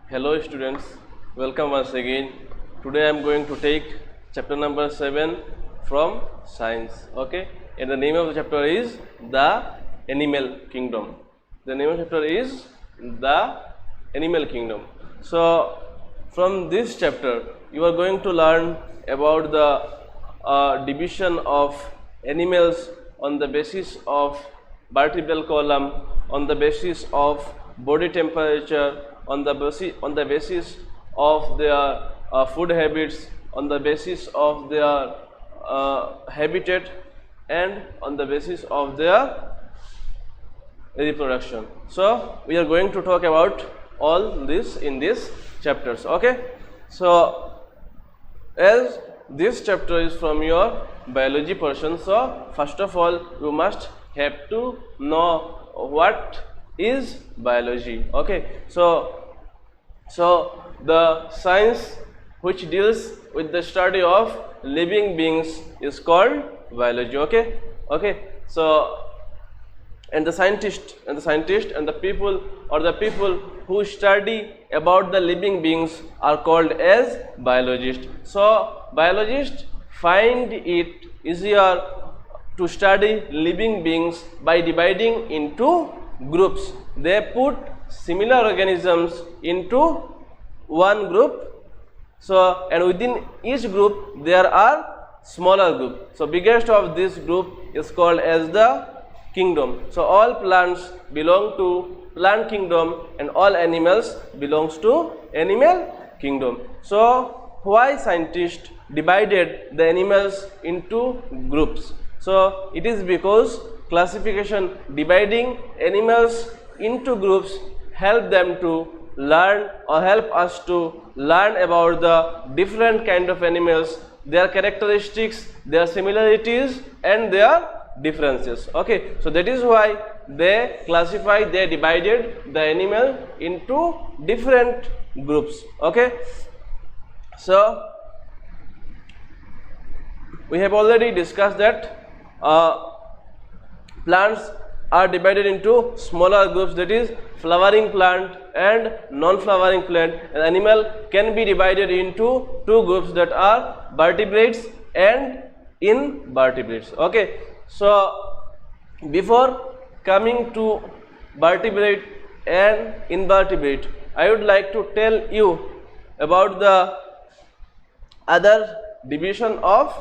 Hello students, welcome once again. Today I am going to take chapter number 7 from science. Okay, and the name of the chapter is the animal kingdom. The name of the chapter is the animal kingdom. So from this chapter you are going to learn about the division of animals on the basis of vertebral column, on the basis of body temperature, on the basis of their food habits, on the basis of their habitat, and on the basis of their reproduction. So we are going to talk about all this in these chapters. Okay, so as this chapter is from your biology portion, so first of all you must have to know what is biology. Okay, so the science which deals with the study of living beings is called biology. Okay, so and the scientist and the people who study about the living beings are called as biologists. So biologists find it easier to study living beings by dividing into groups. They put similar organisms into one group. So and within each group there are smaller group. So biggest of this group is called as the kingdom. So all plants belong to plant kingdom and all animals belongs to animal kingdom. So why scientists divided the animals into groups? So it is because classification, dividing animals into groups help them to learn or help us to learn about the different kind of animals, their characteristics, their similarities and their differences. Okay, so that is why they divided the animal into different groups. Okay, so we have already discussed that plants are divided into smaller groups, that is flowering plant and non-flowering plant. An animal can be divided into two groups, that are vertebrates and invertebrates. Okay, so before coming to vertebrate and invertebrate, I would like to tell you about the other division of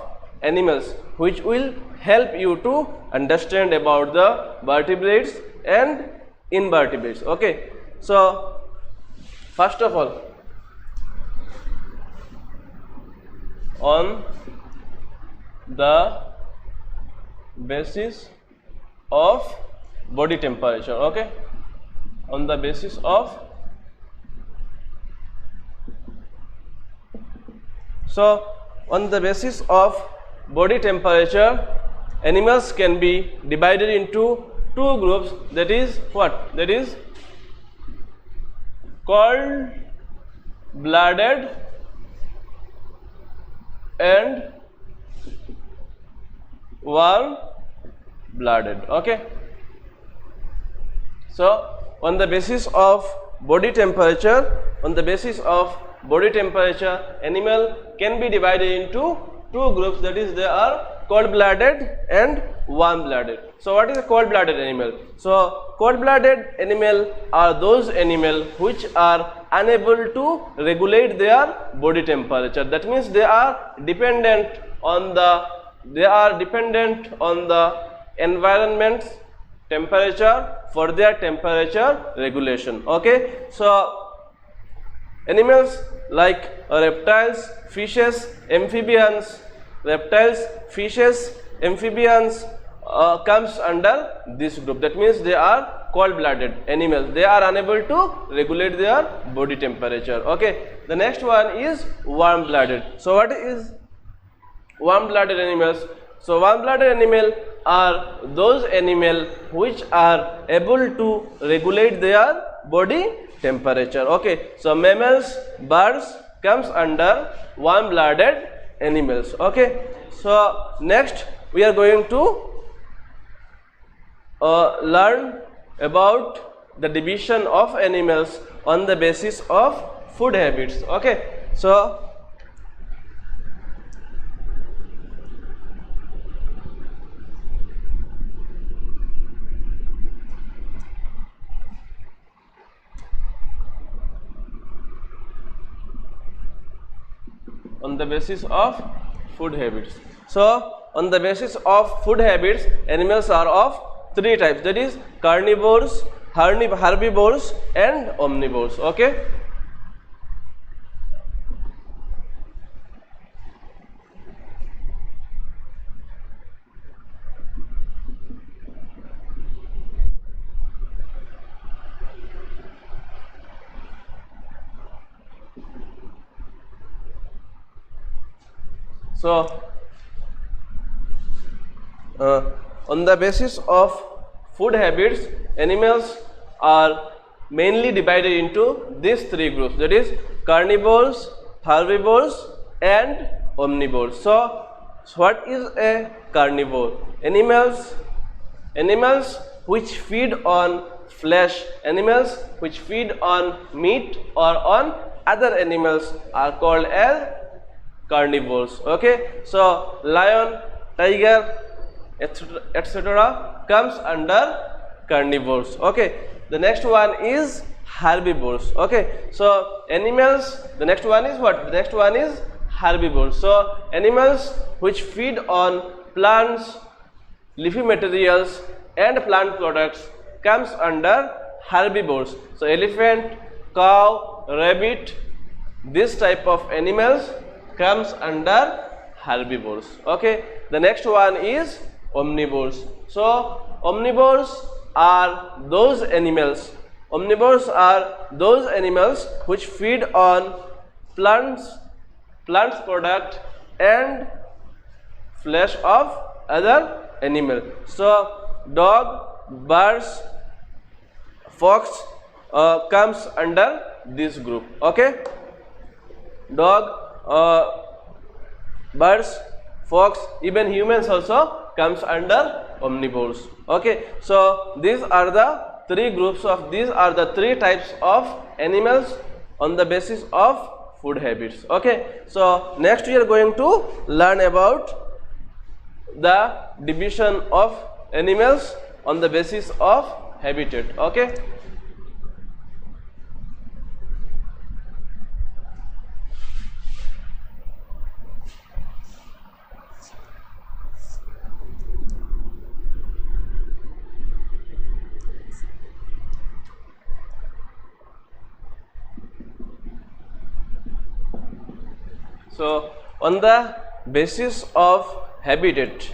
animals which will help you to understand about the vertebrates and invertebrates. Okay, so first of all, on the basis of body temperature. Okay, on the basis of body temperature, animals can be divided into two groups, that is what? That is cold blooded and warm blooded. Okay, so on the basis of body temperature, animal can be divided into two groups, that is they are cold blooded and warm blooded. So what is a cold blooded animal? So cold blooded animal are those animals which are unable to regulate their body temperature. That means they are dependent on the environment's temperature for their temperature regulation. Okay, so animals like reptiles, fishes, amphibians comes under this group. That means they are cold-blooded animals. They are unable to regulate their body temperature. Okay, the next one is warm-blooded. So what is warm-blooded animals? So warm-blooded animals are those animals which are able to regulate their body temperature. Okay, so mammals, birds comes under warm-blooded animals. Okay, so next we are going to learn about the division of animals on the basis of food habits. Okay, so on the basis of food habits. So on the basis of food habits, animals are of three types, that is carnivores, herbivores and omnivores. Okay, so on the basis of food habits, animals are mainly divided into these three groups, that is carnivores, herbivores and omnivores. So what is a carnivore? Animals which feed on flesh, animals which feed on meat or on other animals are called as carnivores. Okay, so lion, tiger, etc. comes under carnivores. Okay, the next one is herbivores. Okay, so animals, the next one is what? The next one is herbivores. So animals which feed on plants, leafy materials and plant products comes under herbivores. So elephant, cow, rabbit, this type of animals comes under herbivores. Okay, the next one is omnivores. So omnivores are those animals which feed on plants product and flesh of other animal. So dog, birds, fox comes under this group. Okay, dog, birds, fox, even humans also comes under omnivores. Okay, so these are the three types of animals on the basis of food habits. Okay, so next we are going to learn about the division of animals on the basis of habitat. Okay, so on the basis of habitat,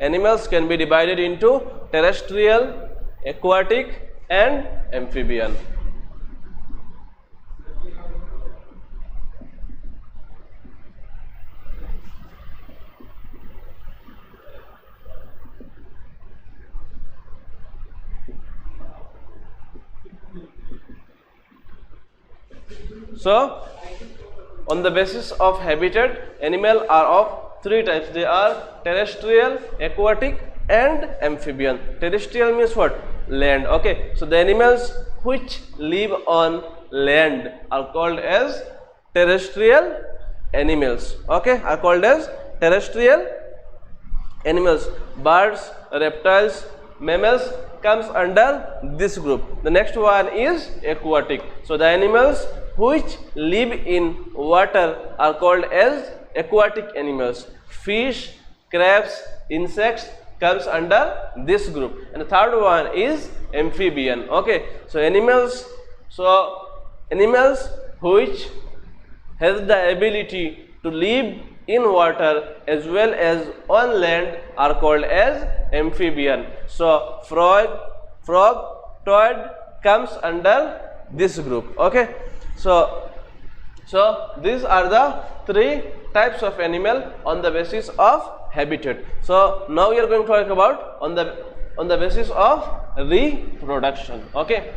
animals can be divided into terrestrial, aquatic and amphibian. So on the basis of habitat, animals are of three types. They are terrestrial, aquatic and amphibian. Terrestrial means what? Land. Okay, so the animals which live on land are called as terrestrial animals. Okay, are called as terrestrial animals. Birds, reptiles, mammals comes under this group. The next one is aquatic. So the animals which live in water are called as aquatic animals. Fish, crabs, insects comes under this group. And the third one is amphibian. Okay, so animals which has the ability to live in water as well as on land are called as amphibian. So frog, toad comes under this group. Okay, so these are the three types of animal on the basis of habitat. So now we are going to talk about on the basis of reproduction. Okay,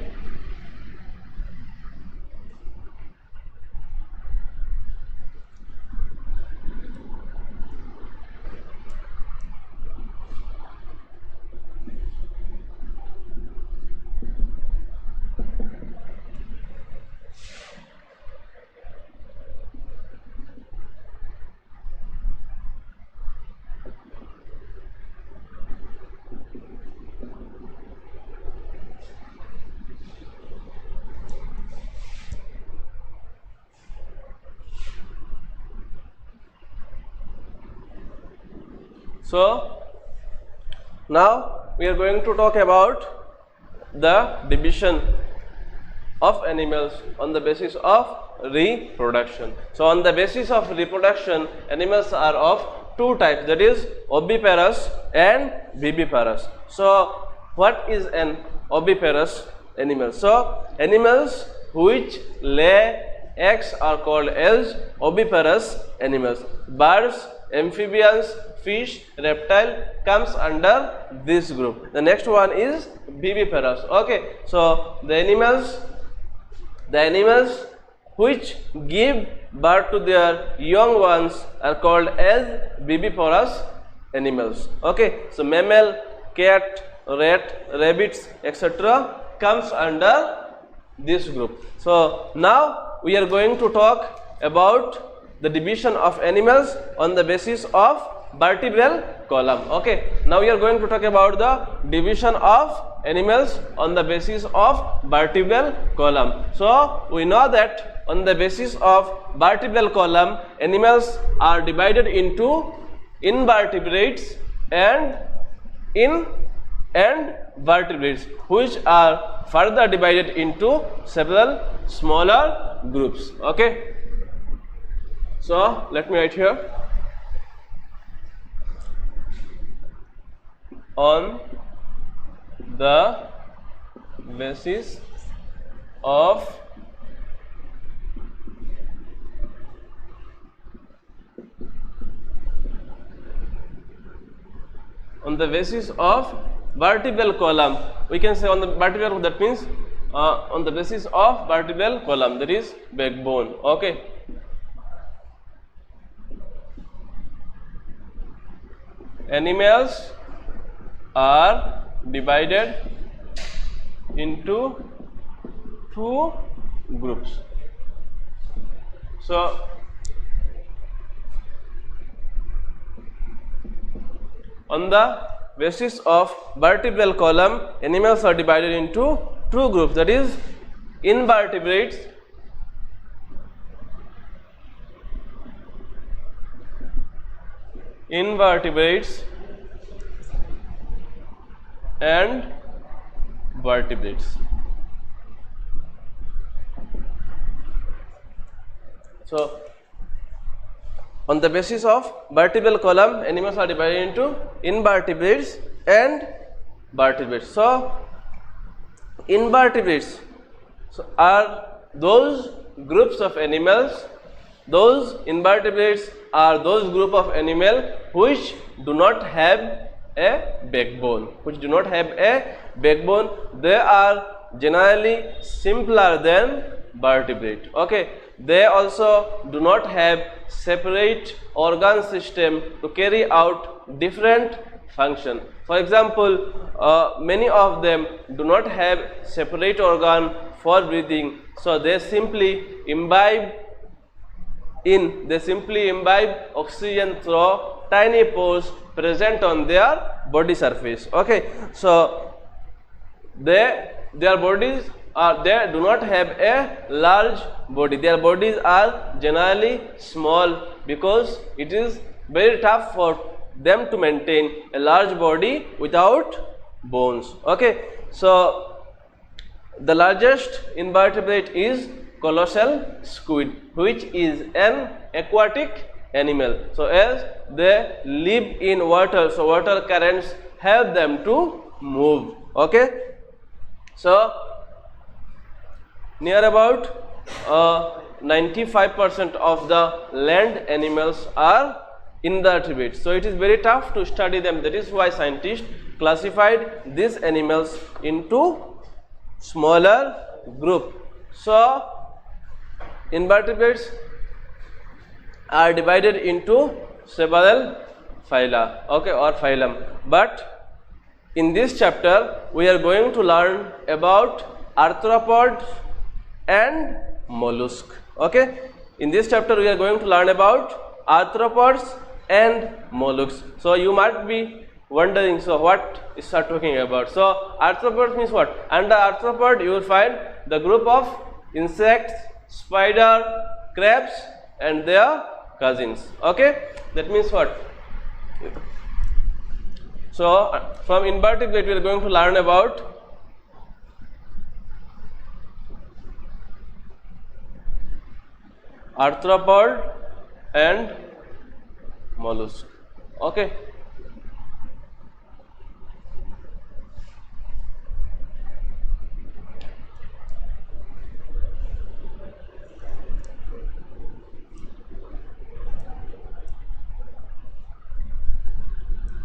So now we are going to talk about the division of animals on the basis of reproduction. So on the basis of reproduction, animals are of two types, that is oviparous and viviparous. So what is an oviparous animal? So animals which lay eggs are called as oviparous animals. Birds, amphibians, fish, reptile comes under this group. The next one is viviparous. Okay, so the animals which give birth to their young ones are called as viviparous animals. Okay, so mammal, cat, rat, rabbits, etc. comes under this group. So now we are going to talk about the division of animals on the basis of vertebral column. Okay, now we are going to talk about the division of animals on the basis of vertebral column. So we know that on the basis of vertebral column, animals are divided into invertebrates and vertebrates, which are further divided into several smaller groups. Okay, so let me write here. On the basis of vertebral column, we can say on the vertebral, that means on the basis of vertebral column, that is backbone. Okay, animals are divided into two groups. So on the basis of vertebral column, animals are divided into two groups, that is invertebrates and vertebrates. So on the basis of vertebral column, animals are divided into invertebrates and vertebrates. So invertebrates are those groups of animals, those invertebrates are those group of animal which do not have a backbone. They are generally simpler than vertebrate. Okay, they also do not have separate organ system to carry out different function. For example, many of them do not have separate organ for breathing, so they simply imbibe oxygen through tiny pores present on their body surface. Okay, so their bodies they do not have a large body. Their bodies are generally small because it is very tough for them to maintain a large body without bones. Okay, so the largest invertebrate is colossal squid, which is an aquatic animal. So as they live in water, so water currents help them to move. Okay, so near about 95% of the land animals are invertebrates. So it is very tough to study them. That is why scientists classified these animals into smaller group. So invertebrates are divided into several phyla, okay, or phylum. But in this chapter we are going to learn about arthropods and mollusk. Okay, in this chapter we are going to learn about arthropods and mollusks. So you might be wondering, so what is start talking about? So arthropods means what? Under arthropod you will find the group of insects, spider, crabs and their cousins. Okay, that means what? So from invertebrate we are going to learn about arthropod and mollusk. Okay.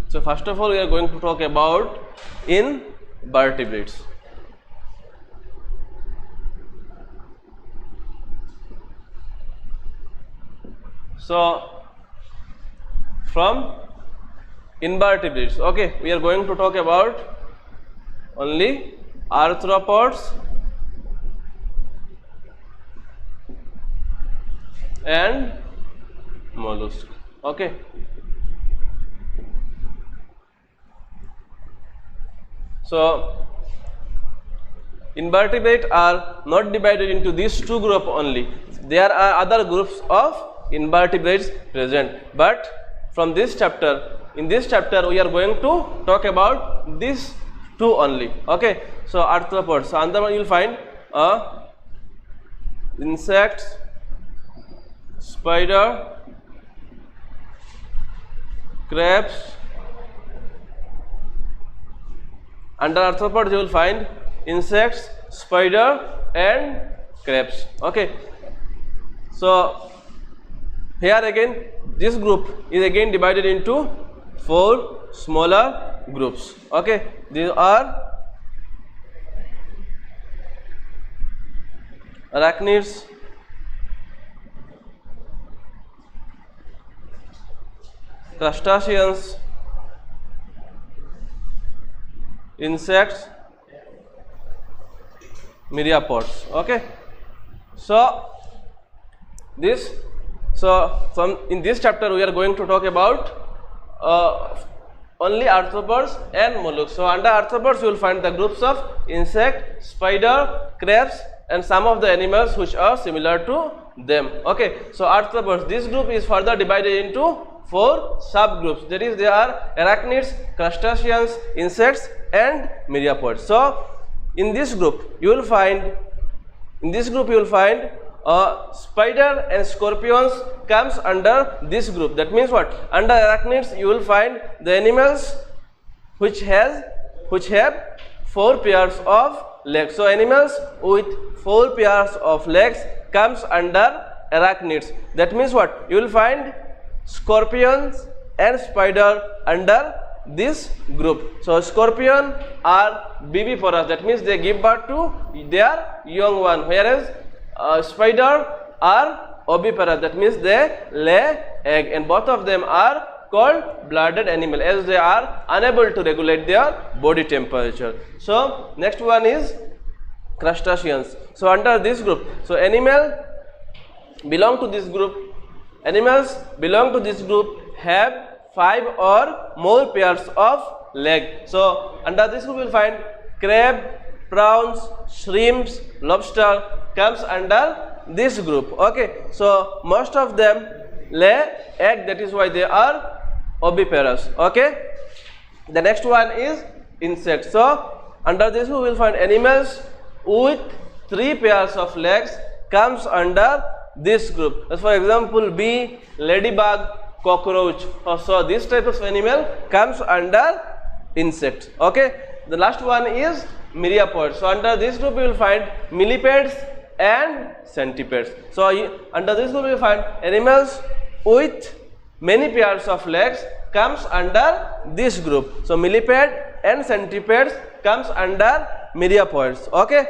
So first of all we are going to talk about invertebrates. So from invertebrates, okay, we are going to talk about only arthropods and mollusks. Okay. So invertebrates are not divided into these two groups only. There are other groups of invertebrates present, but from this chapter, in this chapter we are going to talk about these two only. Okay. So arthropods. So under you will find insects, spider, crabs. Under arthropods you will find insects, spider and crabs. Okay. So here again this group is again divided into 4 smaller groups. Okay. These are arachnids, crustaceans, insects, myriapods. Okay. So from in this chapter we are going to talk about only arthropods and mollusks. So under arthropods you will find the groups of insect, spider, crabs and some of the animals which are similar to them. Okay. So arthropods, this group is further divided into 4 subgroups. That is, there are arachnids, crustaceans, insects and myriapods. So in this group you will find spider and scorpions comes under this group. That means what? Under arachnids you will find the animals which have 4 pairs of legs. So animals with 4 pairs of legs comes under arachnids. That means what? You will find scorpions and spider under this group. So scorpion are viviparous, that means they give birth to their young one, whereas spider are oviparous, that means they lay egg, and both of them are called blooded animal as they are unable to regulate their body temperature. So next one is crustaceans. So under this group, so animals belong to this group have 5 or more pairs of leg. So under this group you will find crab, prawns, shrimps, lobster comes under this group. Okay. So most of them lay egg, that is why they are oviparous. Okay. The next one is insects. So under this group we will find animals with 3 pairs of legs comes under this group. As for example, bee, ladybug, cockroach. So this type of animal comes under insects. Okay. The last one is myriapods. So under this group you will find millipedes and centipedes. So under this group you will find animals with many pairs of legs comes under this group. So millipede and centipedes comes under myriapods. Okay.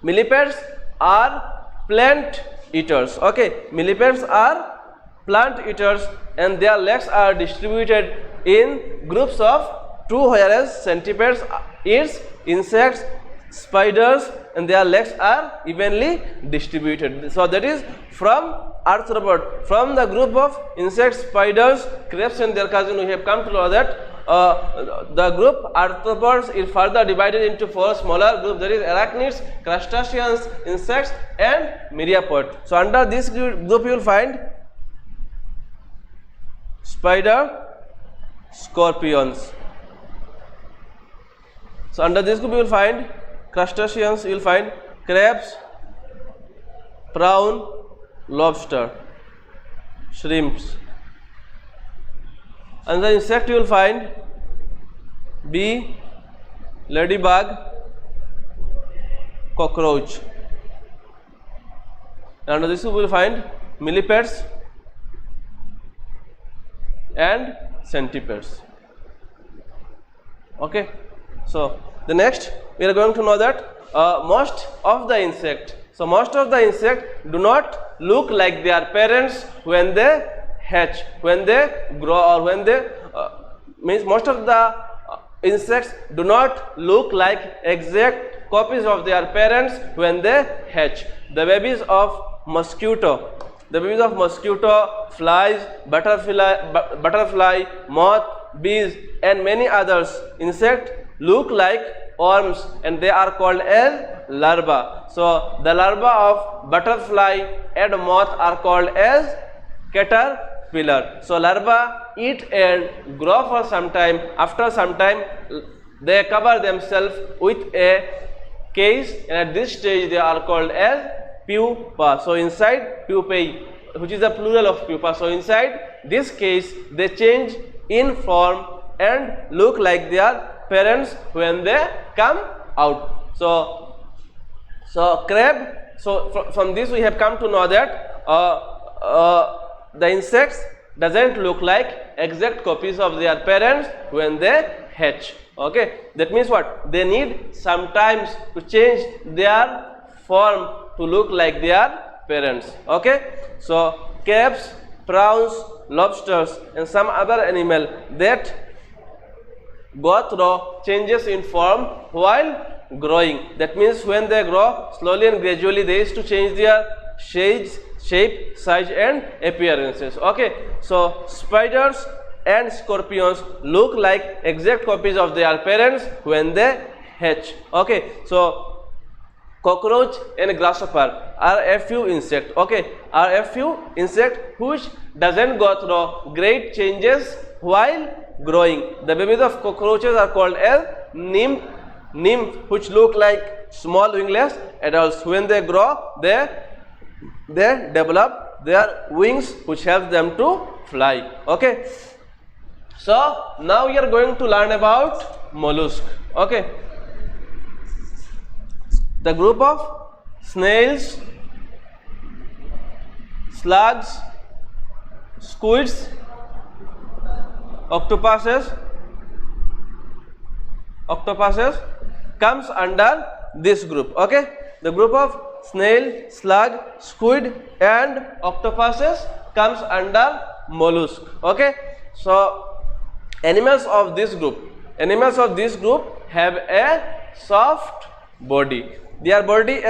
Millipedes are plant eaters. Okay. Millipedes are plant eaters and their legs are distributed in groups of 2, whereas centipedes eats insects, spiders, and their legs are evenly distributed. So that is from arthropod, from the group of insects, spiders, crabs and their cousin, we have come to know that the group arthropods is further divided into 4 smaller groups, that is arachnids, crustaceans, insects and myriapods. So under this group you will find spider, scorpions, So under this group you will find crustaceans, you will find crabs, prawn, lobster, shrimps. Another insect you will find bee, ladybug, cockroach. And under this you will find millipedes and centipedes. Okay, so the next we are going to know that most of the insect do not look like their parents when they hatch, when they grow, or when they means most of the insects do not look like exact copies of their parents when they hatch. The babies of mosquito, flies, butterfly, moth, bees and many others insect look like worms and they are called as larvae. So the larvae of butterfly and moth are called as caterpillar. So larvae eat and grow for some time. After some time they cover themselves with a case, and at this stage they are called as pupa. So inside pupae, which is the plural of pupa, so inside this case they change in form and look like their parents when they come out. So crab, so from this we have come to know that the insects doesn't look like exact copies of their parents when they hatch. Okay, that means what? They need sometimes to change their form to look like their parents. Okay, so crabs, prawns, lobsters and some other animal that go through changes in form while growing. That means when they grow slowly and gradually they used to change their shape, size and appearances. Okay, so spiders and scorpions look like exact copies of their parents when they hatch. Okay, so cockroach and grasshopper are a few insect. Okay, are a few insect which doesn't go through great changes while growing. The babies of cockroaches are called as nymph, which look like small wingless adults. When they grow, they develop their wings, which helps them to fly. Okay, so now we are going to learn about mollusk. Okay, the group of snails, slugs, squids, octopuses comes under this group. Okay, the group of snail, slug, squid and octopuses comes under mollusk. Okay, so animals of this group have a soft body. Their bodies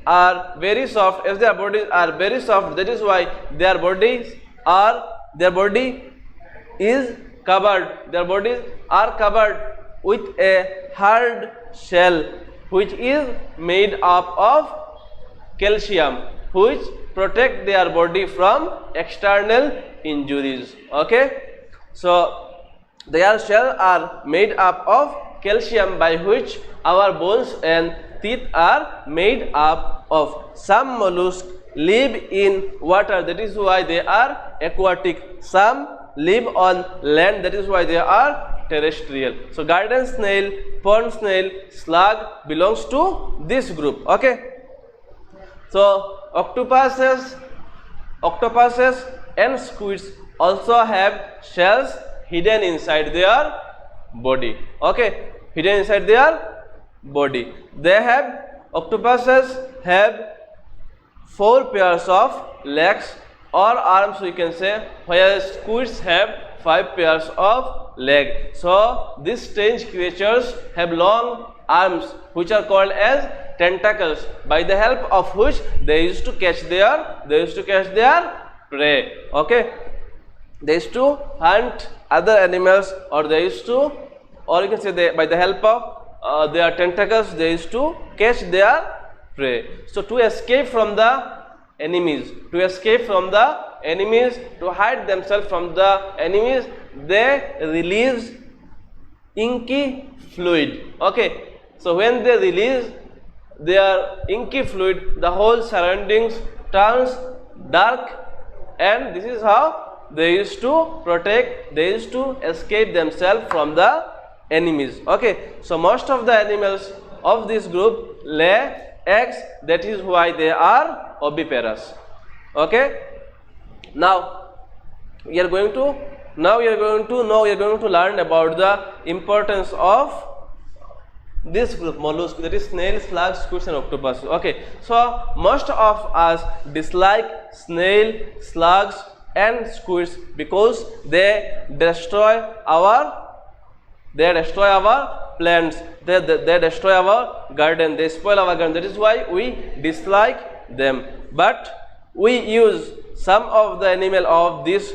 are very soft. That is why their bodies are covered with a hard shell which is made up of calcium, which protect their body from external injuries. Okay, so their shell are made up of calcium, by which our bones and teeth are made up of. Some mollusks live in water, that is why they are aquatic. Some live on land, that is why they are terrestrial. So garden snail, pond snail, slug belongs to this group. Okay, so octopuses and squids also have shells hidden inside their body. Okay, hidden inside their body. Octopuses have 4 pairs of legs or arms, we can say, whereas squids have 5 pairs of legs. So these strange creatures have long arms which are called as tentacles, by the help of which they used to catch their prey. Okay, they used to hunt other animals, or you can say by the help of their tentacles they used to catch their prey. So to escape from the enemies, to hide themselves from the enemies, they release inky fluid. Okay, so when they release their inky fluid, the whole surroundings turns dark, and this is how they used to protect, they used to escape themselves from the enemies. Okay, so most of the animals of this group lay eggs, that is why they are oviparous. Okay, now we are going to learn about the importance of this group mollusks, that is snails, slugs, squids and octopuses. Okay, so most of us dislike snail, slugs and squids because they destroy our plants, they destroy our garden, they spoil our garden. That is why we dislike them. But we use some of the animal of these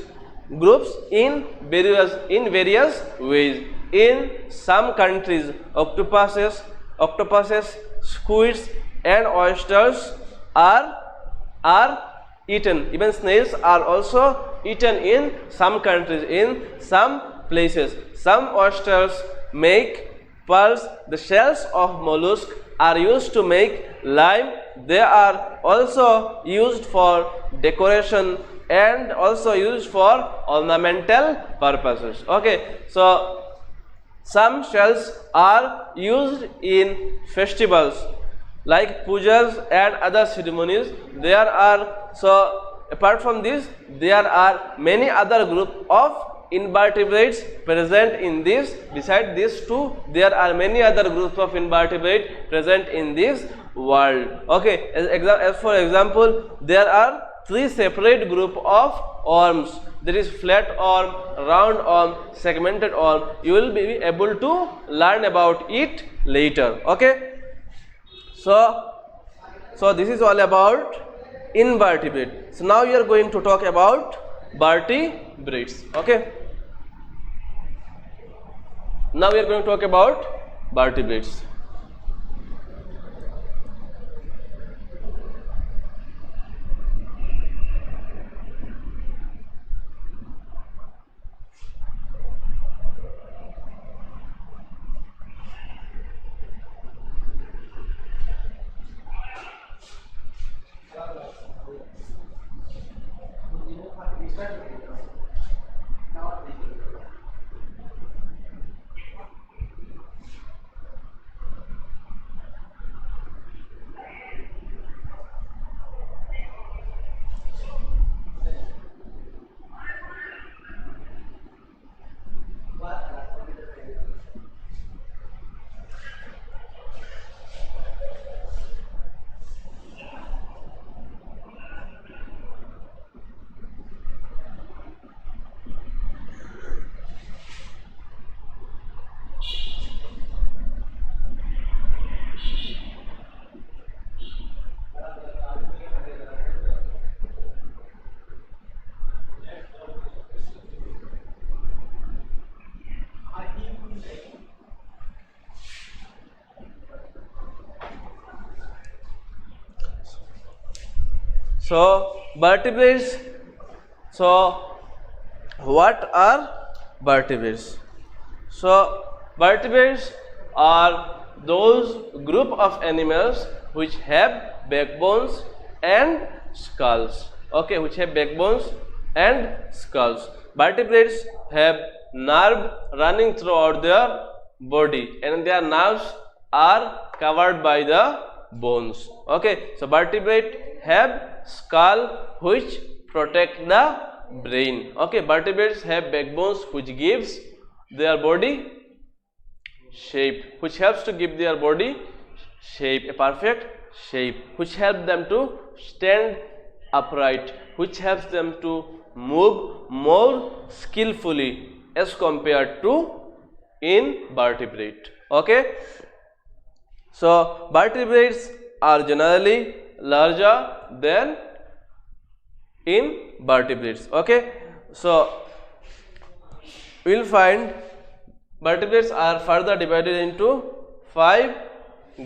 groups in various ways. In some countries, octopuses, squids and oysters are eaten. Even snails are also eaten in some countries, in some places. Some oysters make pearls. The shells of mollusk are used to make lime. They are also used for decoration and also used for ornamental purposes. Okay, so some shells are used in festivals like pujas and other ceremonies. There are, so apart from this, there are many other group of invertebrates present in this. Beside these two, there are many other groups of invertebrates present in this world. Okay, as for example, there are 3 separate group of worms. There is flat worm, round worm, segmented worm. You will be able to learn about it later. Okay, so this is all about invertebrate. So now we are going to talk about vertebrates. Okay, now we are going to talk about vertebrates. So vertebrates. So what are vertebrates? So vertebrates are those group of animals which have backbones and skulls. Okay, which have backbones and skulls. Vertebrates have nerve running throughout their body, and their nerves are covered by the bones. Okay, so vertebrate have skull which protect the brain. Okay, vertebrates have backbones which gives their body shape, which helps to give their body shape, a perfect shape, which helps them to stand upright, which helps them to move more skillfully as compared to invertebrate. Okay, so vertebrates are generally larger than invertebrates. Okay, so we will find vertebrates are further divided into 5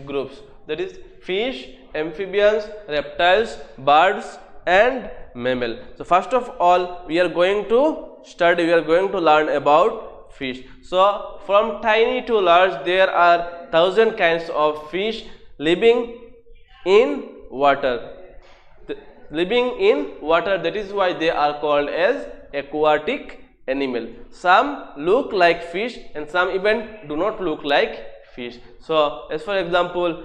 groups, that is fish, amphibians, reptiles, birds and mammal. So first of all we are going to learn about fish. So from tiny to large there are 1,000 kinds of fish living in water. Living in water, that is why they are called as aquatic animal. Some look like fish and some even do not look like fish. So as for example,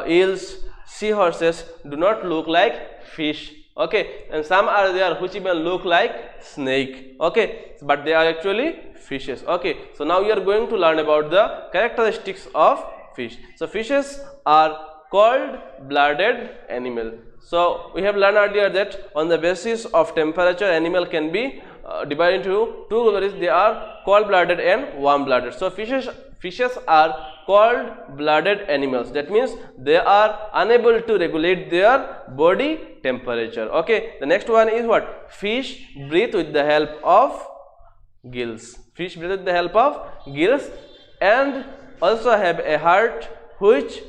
eels, seahorses do not look like fish, okay, and some are there which even look like snake, okay, but they are actually fishes, okay. So now we are going to learn about the characteristics of fish. So fishes are cold-blooded animal. So we have learned earlier that on the basis of temperature, animal can be divided into two categories. They are cold-blooded and warm-blooded. So fishes are cold-blooded animals. That means they are unable to regulate their body temperature. Okay. The next one is what? Fish breathe with the help of gills. Fish breathe with the help of gills and also have a heart which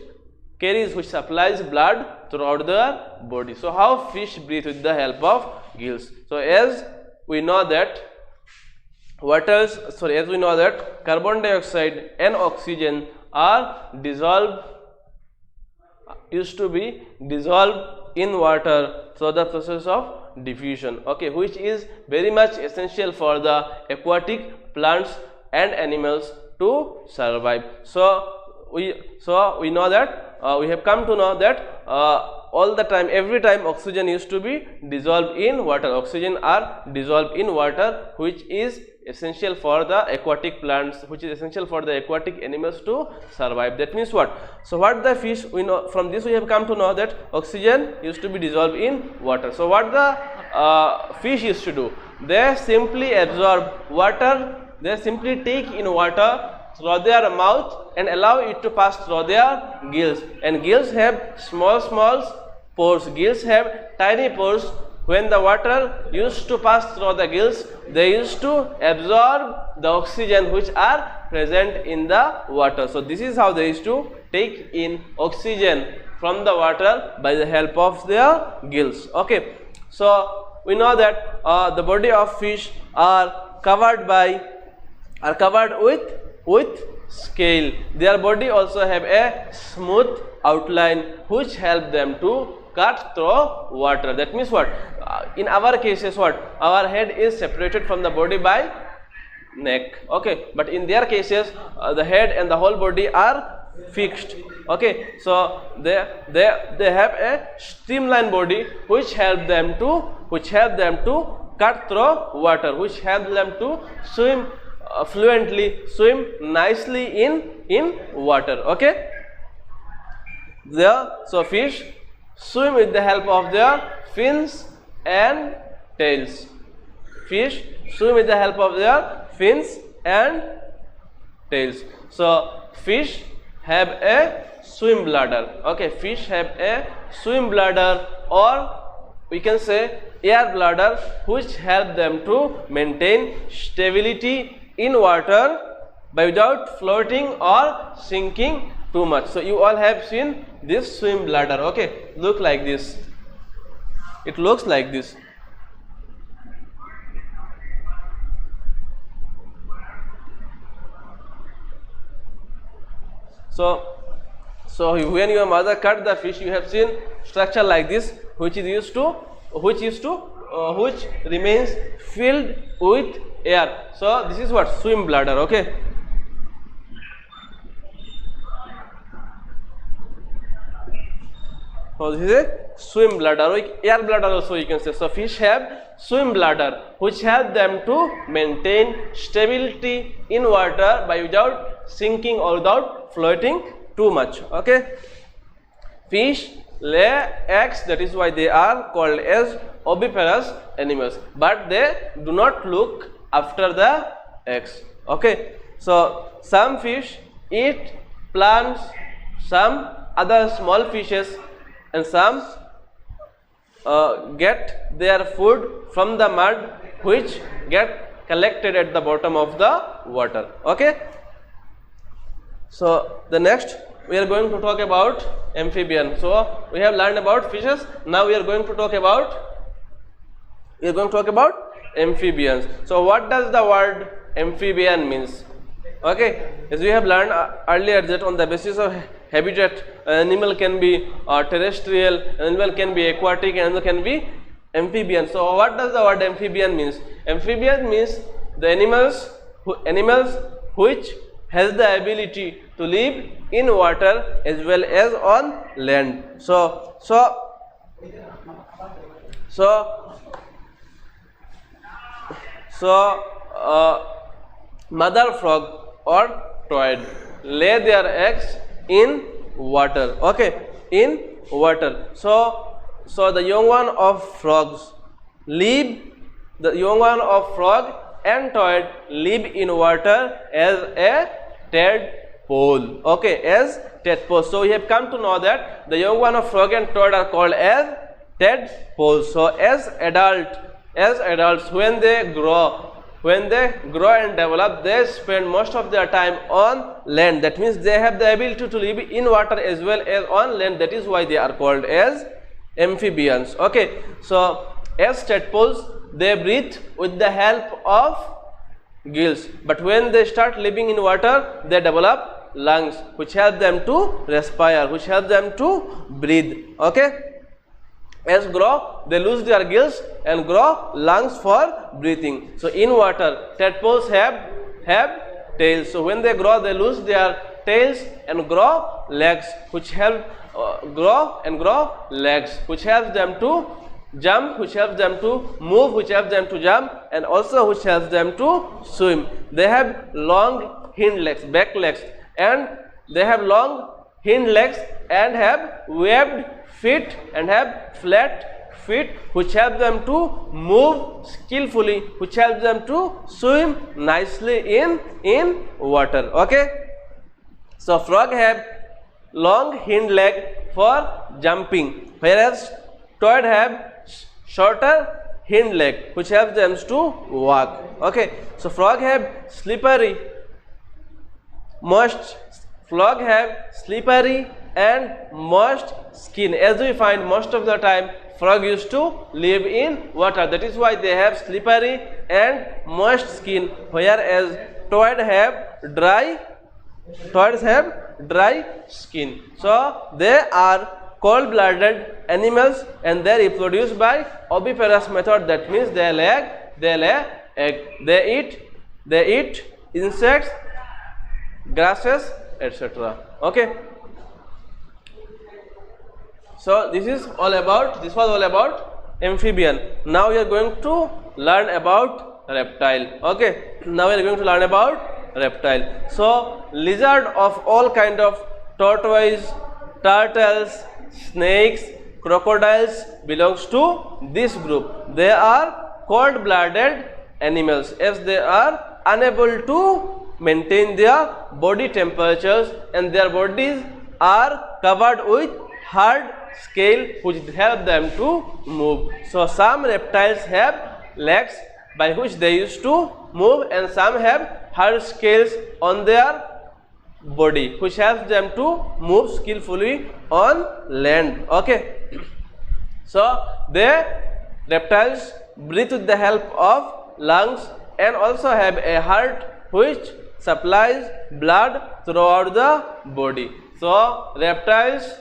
supplies blood throughout their body. So how fish breathe with the help of gills? So as we know that carbon dioxide and oxygen are used to be dissolved in water through the process of diffusion, okay, which is very much essential for the aquatic plants and animals to survive. So we know that we have come to know that all the time, every time oxygen used to be dissolved in water. Oxygen are dissolved in water, which is essential for the aquatic plants, which is essential for the aquatic animals to survive. That means what? So what the fish, we know from this we have come to know that oxygen used to be dissolved in water. So what the fish used to do? They simply absorb water. They simply take in water through their mouth and allow it to pass through their gills, and gills have small pores. Gills have tiny pores. When the water used to pass through the gills, they used to absorb the oxygen which are present in the water. So this is how they used to take in oxygen from the water by the help of their gills, okay. So we know that the body of fish are covered with scale. Their body also have a smooth outline which help them to cut through water. That means what? In our cases, what? Our head is separated from the body by neck, okay, but in their cases the head and the whole body are fixed, okay. So they have a streamlined body which help them to cut through water, which help them to swim fluently, swim nicely in water, okay. So fish swim with the help of their fins and tails. Fish swim with the help of their fins and tails. So fish have a swim bladder, okay. Fish have a swim bladder, or we can say air bladder, which help them to maintain stability in water by without floating or sinking too much. So you all have seen this swim bladder, okay. Look like this. It looks like this. So when your mother cut the fish, you have seen structure like this, which remains filled with air. So this is what? Swim bladder, okay. So this is a swim bladder, or air bladder also you can say. So fish have swim bladder which help them to maintain stability in water by without sinking or without floating too much, okay. Fish lay eggs, that is why they are called as oviparous animals, but they do not look after the eggs, okay. So some fish eat plants, some other small fishes, and some get their food from the mud which get collected at the bottom of the water, okay. So the next we are going to talk about amphibian. So we have learned about fishes. Now we are going to talk about amphibians. So what does the word amphibian means? Okay, as we have learned earlier that on the basis of habitat, animal can be terrestrial, animal can be aquatic, animal can be amphibian. So what does the word amphibian means? Amphibian means the animals which has the ability to live in water as well as on land. So mother frog or toad lay their eggs in water. Okay, in water. So the young one of frogs live. The young one of frog and toad live in water as a tadpole. Okay, as tadpole. So we have come to know that the young one of frog and toad are called as tadpoles. So as adults, when they grow and develop, they spend most of their time on land. That means they have the ability to live in water as well as on land. That is why they are called as amphibians. Okay, so as tadpoles, they breathe with the help of gills, but when they start living in water, they develop lungs which help them to respire, which help them to breathe. Okay, as grow, they lose their gills and grow lungs for breathing. So in water, tadpoles have tails. So when they grow, they lose their tails and grow legs, which help grow legs, which helps them to jump, which helps them to move, which helps them to jump, and also which helps them to swim. They have long hind legs, back legs, and they have long hind legs and have webbed feet and have flat feet, which help them to move skillfully, which helps them to swim nicely in water. Okay, so frog have long hind leg for jumping, whereas toad have shorter hind leg which helps them to walk. Okay, so frog have slippery and moist skin. As we find, most of the time frog used to live in water. That is why they have slippery and moist skin, whereas toads have dry skin. So they are cold-blooded animals and they reproduce by oviparous method. That means they lay egg. They eat insects, grasses, etc. Okay. So this was all about amphibian. Now we are going to learn about reptile. Okay. Now we are going to learn about reptile. So lizard of all kind of tortoise, turtles, snakes, crocodiles belongs to this group. They are cold-blooded animals as they are unable to maintain their body temperatures and their bodies are covered with hard scale which help them to move. So some reptiles have legs by which they used to move, and some have hard scales on their body which helps them to move skillfully on land. Okay, so the reptiles breathe with the help of lungs and also have a heart which supplies blood throughout the body. So reptiles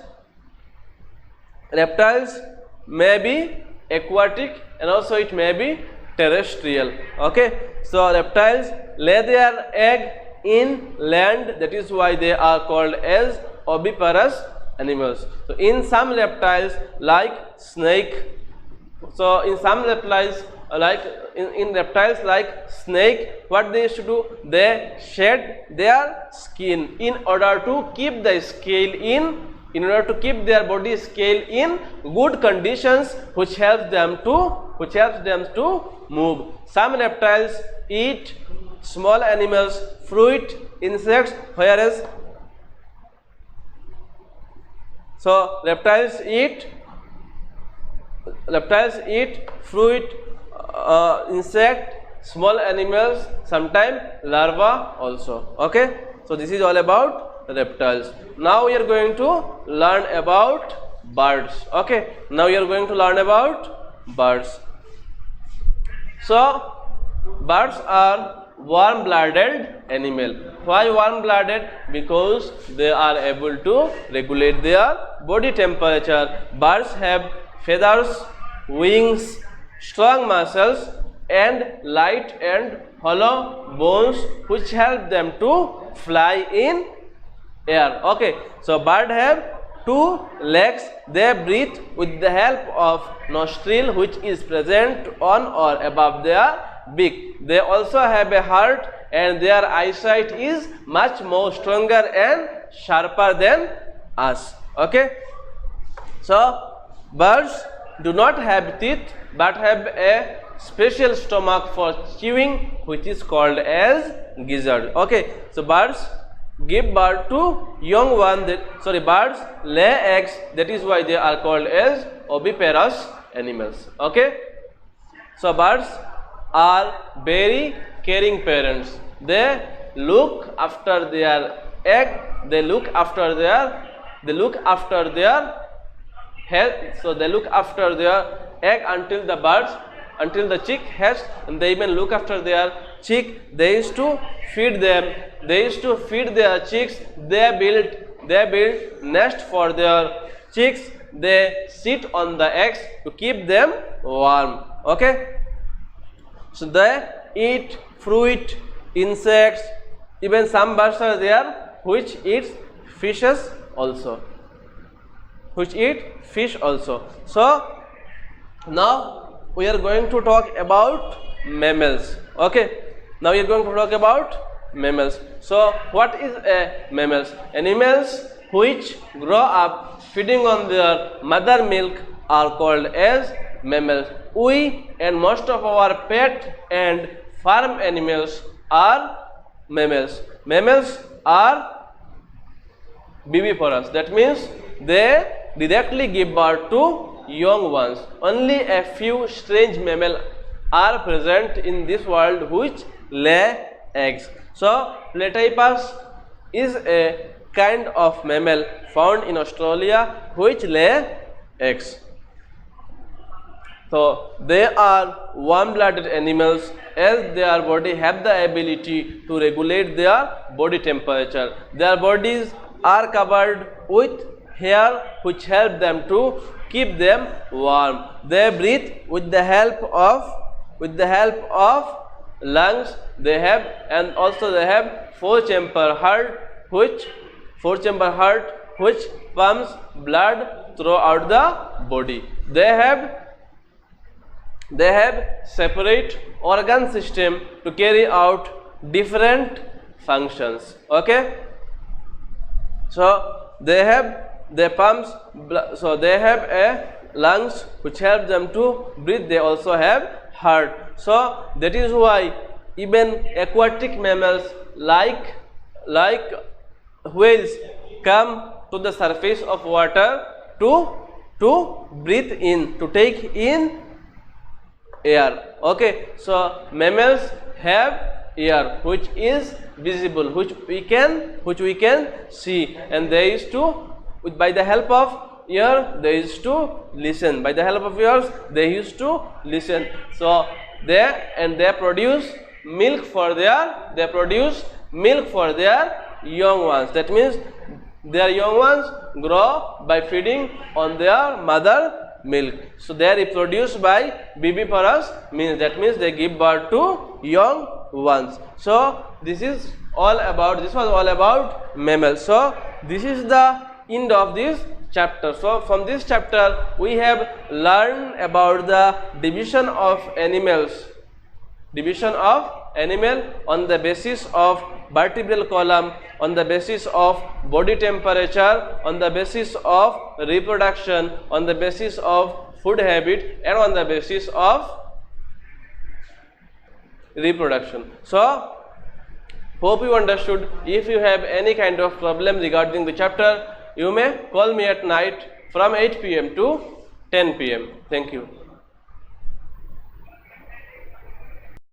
may be aquatic and also it may be terrestrial. Okay, so reptiles lay their egg in land. That is why they are called as oviparous animals. So in some reptiles like snake, in reptiles like snake, what they used to do, they shed their skin in order to keep the scale in order to keep their body scale in good conditions, which helps them to move. Some reptiles eat small animals, fruit, insects, whereas reptiles eat fruit, insect, small animals, sometimes larvae also. Okay, so this is all about reptiles. Now we are going to learn about birds. Okay, now we are going to learn about birds. So birds are warm-blooded animal. Why warm-blooded? Because they are able to regulate their body temperature. Birds have feathers, wings, strong muscles, and light and hollow bones which help them to fly in air. Okay, so bird have two legs. They breathe with the help of nostril which is present on or above their beak. They also have a heart, and their eyesight is much more stronger and sharper than us. Okay, so birds do not have teeth but have a special stomach for chewing which is called as gizzard. Okay, so birds give birth to young one birds lay eggs, that is why they are called as oviparous animals. Okay, so birds are very caring parents. They look after their egg, they look after their health. So they look after their egg until the chick hatches, and they even look after their chick. They used to feed them. They used to feed their chicks. They build nest for their chicks. They sit on the eggs to keep them warm. Okay, so they eat fruit, insects. Even some birds are there which eats fishes also. So now we are going to talk about mammals. Okay, now we are going to talk about mammals. So what is a mammals? Animals which grow up feeding on their mother milk are called as mammals. We and most of our pet and farm animals are mammals. Mammals are viviparous. That means they directly give birth to young ones. Only a few strange mammals are present in this world which lay eggs. So platypus is a kind of mammal found in Australia which lay eggs. So they are warm-blooded animals, as their body have the ability to regulate their body temperature. Their bodies are covered with hair which help them to keep them warm. They breathe with the help of lungs they have, and also they have four-chamber heart which pumps blood throughout the body. They have separate organ system to carry out different functions. Okay, so they have so they have a lungs which help them to breathe. They also have heart. So that is why even aquatic mammals like whales come to the surface of water to breathe in, to take in air. Okay, so mammals have air which is visible, which we can see, and they used to, by the help of ear, they used to listen. By the help of ears, they used to listen. So they produce milk for their young ones. That means their young ones grow by feeding on their mother milk. So they are reproduced by viviparous means. That means they give birth to young ones. So this was all about mammals. So this is the end of this chapter. So from this chapter we have learned about the division of animal on the basis of vertebral column, on the basis of body temperature, on the basis of reproduction, on the basis of food habit, and on the basis of reproduction. So hope you understood. If you have any kind of problem regarding the chapter, you may call me at night from 8 p.m. to 10 p.m. Thank you.